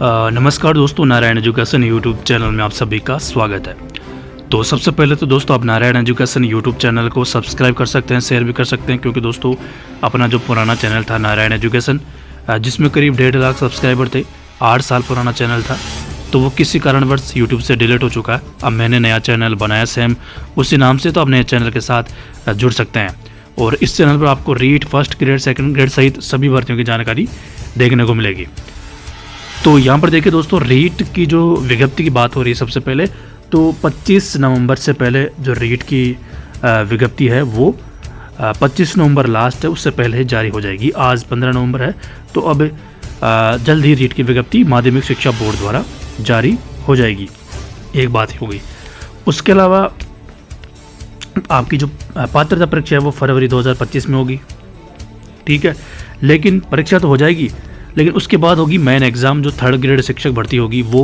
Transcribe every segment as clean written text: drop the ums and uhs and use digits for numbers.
नमस्कार दोस्तों, Narayan education YouTube channel में आप सभी का स्वागत है। तो सबसे पहले तो दोस्तों आप नारायण एजुकेशन यूट्यूब चैनल को सब्सक्राइब कर सकते हैं, शेयर भी कर सकते हैं, क्योंकि दोस्तों अपना जो पुराना चैनल था नारायण एजुकेशन, जिसमें करीब 1.5 लाख सब्सक्राइबर थे, 8 साल पुराना चैनल था, तो वो किसी कारणवश यूट्यूब से डिलीट हो चुका है। अब मैंने नया चैनल बनाया सेम उसी नाम से, तो आप नए चैनल के साथ जुड़ सकते हैं। और इस चैनल पर आपको REET, first grade, second grade सहित सभी भर्तियों की जानकारी देखने को मिलेगी। तो यहाँ पर देखिए दोस्तों, रीट की जो विज्ञप्ति की बात हो रही है सबसे पहले, तो 25 नवंबर से पहले जो रीट की विज्ञप्ति है वो 25 नवंबर लास्ट है, उससे पहले जारी हो जाएगी। आज 15 नवंबर है, तो अब जल्द ही रीट की विज्ञप्ति माध्यमिक शिक्षा बोर्ड द्वारा जारी हो जाएगी। एक बात ही हो गई। उसके अलावा आपकी जो पात्रता परीक्षा है वो फरवरी 2025 में होगी, ठीक है। लेकिन परीक्षा तो हो जाएगी, लेकिन उसके बाद होगी मेन एग्ज़ाम, जो 3rd ग्रेड शिक्षक भर्ती होगी वो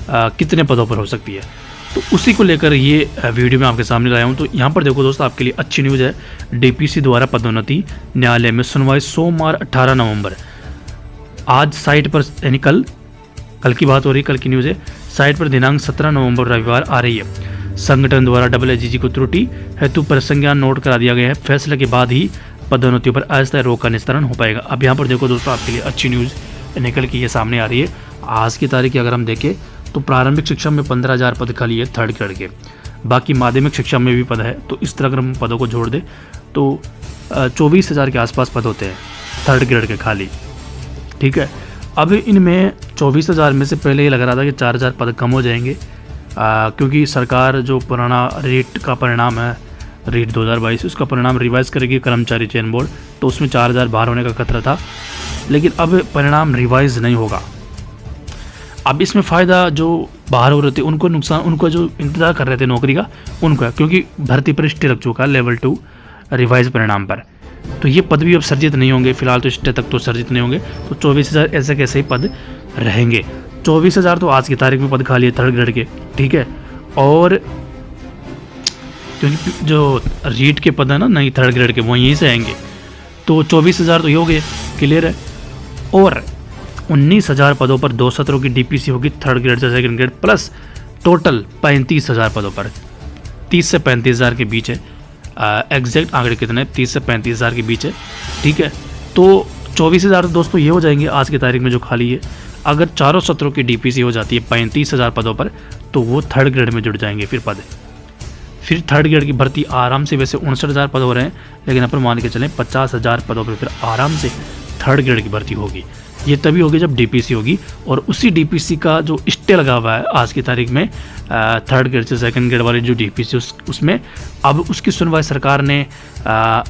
कितने पदों पर हो सकती है। तो उसी को लेकर ये वीडियो मैं आपके सामने लाया हूँ। तो यहाँ पर देखो दोस्तों, आपके लिए अच्छी न्यूज़ है। डीपीसी द्वारा पदोन्नति न्यायालय में सुनवाई सोमवार 18 नवंबर। आज साइट पर, यानी कल की बात हो रही है, कल की न्यूज़ है। साइट पर दिनांक 17 नवंबर रविवार आ रही है। संगठन द्वारा AAGG को त्रुटि हेतु परिसंज्ञान नोट करा दिया गया है। फैसले के बाद ही पदोन्नतियों पर अस्थायी रोक का निस्तारण हो पाएगा। अब यहाँ पर देखो दोस्तों, आपके लिए अच्छी न्यूज़ निकल के ये सामने आ रही है। आज की तारीख की अगर हम देखें तो प्रारंभिक शिक्षा में 15,000 पद खाली है 3rd ग्रेड के, बाकी माध्यमिक शिक्षा में भी पद है। तो इस तरह अगर हम पदों को जोड़ दें तो 24,000 के आसपास पद होते हैं 3rd ग्रेड के खाली, ठीक है। अब इनमें 24,000 में से पहले ये लग रहा था कि 4,000 पद कम हो जाएंगे, क्योंकि सरकार जो पुराना रीट का परिणाम है, रीट 2022, उसका परिणाम रिवाइज करेगी कर्मचारी चयन बोर्ड, तो उसमें 4,000 बाहर होने का खतरा था। लेकिन अब परिणाम रिवाइज नहीं होगा। अब इसमें फ़ायदा जो बाहर हो रहे थे उनको नुकसान, उनको जो इंतज़ार कर रहे थे नौकरी का उनको है, क्योंकि भर्ती पर स्टे लग चुका है लेवल 2 रिवाइज परिणाम पर। तो ये पद भी अब सर्जित नहीं होंगे, फिलहाल तो स्टे तक तो सर्जित नहीं होंगे। तो 24,000 ऐसे कैसे ही पद रहेंगे। 24,000 तो आज की तारीख में पद खाली है 3rd ग्रेड के, ठीक है। और क्योंकि जो रीट के पद है ना, नहीं 3rd ग्रेड के, वो यहीं से आएंगे। तो 24,000 तो ये हो गए, क्लियर है। और 19,000 पदों पर 2 सत्रों की डीपीसी होगी 3rd ग्रेड से 2nd ग्रेड, प्लस टोटल 35,000 पदों पर 30 से 35,000 के बीच है। एग्जैक्ट आंकड़े कितने, 30 से 35,000 के बीच है, ठीक है। तो 24,000 दोस्तों ये हो जाएंगे आज की तारीख में जो खाली है। अगर चारों सत्रों की डीपीसी हो जाती है 35,000 पदों पर, तो वो 3rd ग्रेड में जुड़ जाएंगे फिर पद। फिर 3rd ग्रेड की भर्ती आराम से, वैसे 59,000 पद हो रहे हैं, लेकिन अपन मान के चलें 50,000 पदों पर फिर आराम से 3rd ग्रेड की भर्ती होगी। ये तभी होगी जब डीपीसी होगी। और उसी डीपीसी का जो स्टे लगा हुआ है आज की तारीख में 3rd ग्रेड से 2nd ग्रेड वाली जो डीपीसी, उसमें अब उसकी सुनवाई सरकार ने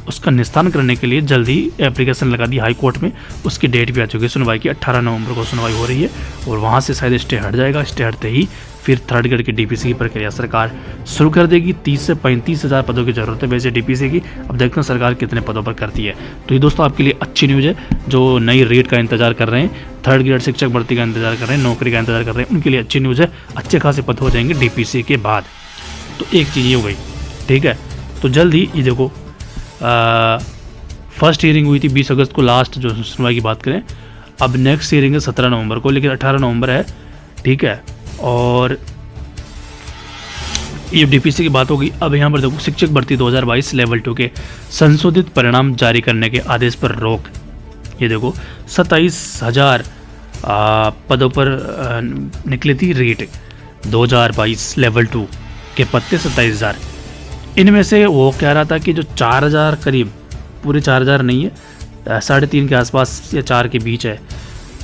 उसका निस्तारण करने के लिए जल्द ही एप्लीकेशन लगा दी हाई कोर्ट में। उसकी डेट भी आ चुकी है सुनवाई की, 18 नवंबर को सुनवाई हो रही है। और वहाँ से शायद स्टे हट जाएगा। स्टे हटते ही फिर 3rd ग्रेड की डीपीसी की प्रक्रिया सरकार शुरू कर देगी। 30 से 35,000 पदों की ज़रूरत है वैसे डीपीसी की। अब देखते हैं सरकार कितने पदों पर करती है। तो ये दोस्तों आपके लिए अच्छी न्यूज़ है। जो नई रीट का इंतजार कर रहे हैं, 3rd ग्रेड शिक्षक भर्ती का इंतजार कर रहे हैं, नौकरी का इंतजार कर रहे हैं, उनके लिए अच्छी न्यूज़ है। अच्छे खासे पद हो जाएंगे डीपीसी के बाद। तो एक चीज़ ये हो गई, ठीक है। तो जल्द ही ये देखो, फर्स्ट हियरिंग हुई थी 20 अगस्त को, लास्ट जो सुनवाई की बात करें। अब नेक्स्ट हियरिंग है 17 नवंबर को, लेकिन 18 नवंबर है, ठीक है। और ये डीपीसी की बात होगी। अब यहाँ पर देखो, शिक्षक भर्ती 2022 लेवल 2 के संशोधित परिणाम जारी करने के आदेश पर रोक। ये देखो 27,000 पदों पर निकली थी रीट 2022 लेवल 2 के पद थे 27,000। इनमें से वो कह रहा था कि जो 4,000 करीब, पूरे 4,000 नहीं है, 3.5 के आसपास या 4 के बीच है,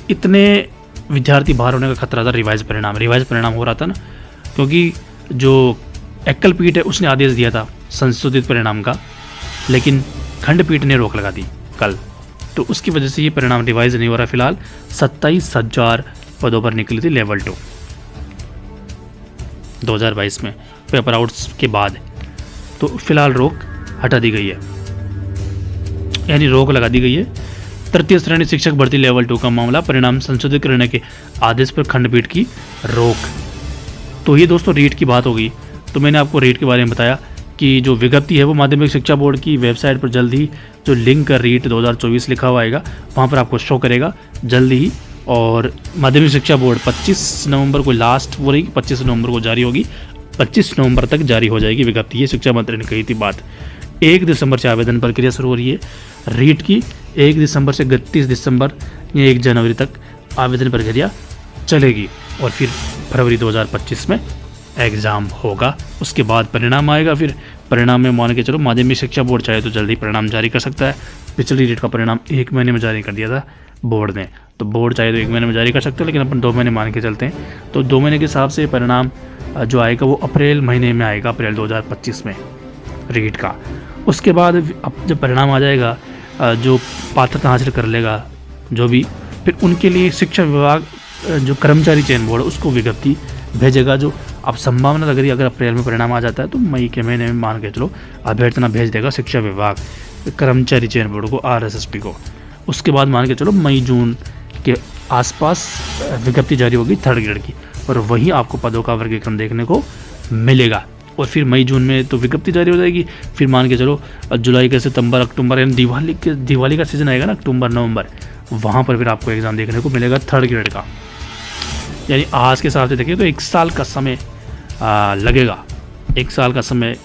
इतने विद्यार्थी बाहर होने का खतरा था। रिवाइज परिणाम हो रहा था ना, क्योंकि जो एकल पीठ है उसने आदेश दिया था संशोधित परिणाम का, लेकिन खंडपीठ ने रोक लगा दी कल। तो उसकी वजह से ये परिणाम रिवाइज नहीं हो रहा। फिलहाल 27,000 पदों पर निकली थी लेवल 2 2022 में पेपर आउट्स के बाद। तो फिलहाल रोक हटा दी गई है, यानी रोक लगा दी गई है। तृतीय श्रेणी शिक्षक भर्ती लेवल 2 का मामला, परिणाम संशोधित करने के आदेश पर खंडपीठ की रोक। तो ये दोस्तों रीट की बात होगी। तो मैंने आपको रीट के बारे में बताया कि जो विज्ञप्ति है वो माध्यमिक शिक्षा बोर्ड की वेबसाइट पर जल्द ही जो लिंक रीट 2024 लिखा हुआ आएगा, वहाँ पर आपको शो करेगा। जल्दी ही और माध्यमिक शिक्षा बोर्ड 25 नवंबर को लास्ट हो रही, 25 नवंबर को जारी होगी, 25 नवंबर तक जारी हो जाएगी विज्ञप्ति। ये शिक्षा मंत्री ने कही थी बात। 1 दिसंबर से आवेदन प्रक्रिया शुरू हो रही है रीट की। 1 दिसंबर से 31 दिसंबर या 1 जनवरी तक आवेदन प्रक्रिया चलेगी और फिर फरवरी 2025 में एग्ज़ाम होगा। उसके बाद परिणाम आएगा। फिर परिणाम में मान के चलो माध्यमिक शिक्षा बोर्ड चाहे तो जल्दी परिणाम जारी कर सकता है। पिछली रीट का परिणाम 1 महीने में जारी कर दिया था बोर्ड ने, तो बोर्ड चाहे तो 1 महीने में जारी कर सकते हैं, लेकिन अपन 2 महीने मान के चलते हैं। तो 2 महीने के हिसाब से परिणाम जो आएगा वो अप्रैल महीने में आएगा, अप्रैल 2025 में रीट का। उसके बाद अब जब परिणाम आ जाएगा, जो पात्रता हासिल कर लेगा जो भी, फिर उनके लिए शिक्षा विभाग जो कर्मचारी चयन बोर्ड उसको विज्ञप्ति भेजेगा। जो अब संभावना लग रही है अगर अप्रैल में परिणाम आ जाता है तो मई के महीने में मान के चलो अभ्यर्थना भेज देगा शिक्षा विभाग कर्मचारी चयन बोर्ड को, RSSB को। उसके बाद मान के चलो मई जून के आसपास विज्ञप्ति जारी होगी 3rd ग्रेड की, और वहीं आपको पदों का वर्गीकरण देखने को मिलेगा। और फिर मई जून में तो विज्ञप्ति जारी हो जाएगी। फिर मान के चलो जुलाई के सितंबर अक्टूबर, यानी दिवाली का सीजन आएगा ना, अक्टूबर नवंबर, वहाँ पर फिर आपको एग्ज़ाम देखने को मिलेगा 3rd ग्रेड का। यानी आज के हिसाब से देखिए तो 1 साल का समय लगेगा। 1 साल का समय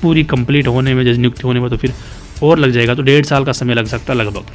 पूरी कंप्लीट होने में, जैसे नियुक्ति होने में, तो फिर और लग जाएगा, तो 1.5 साल का समय लग सकता है लगभग।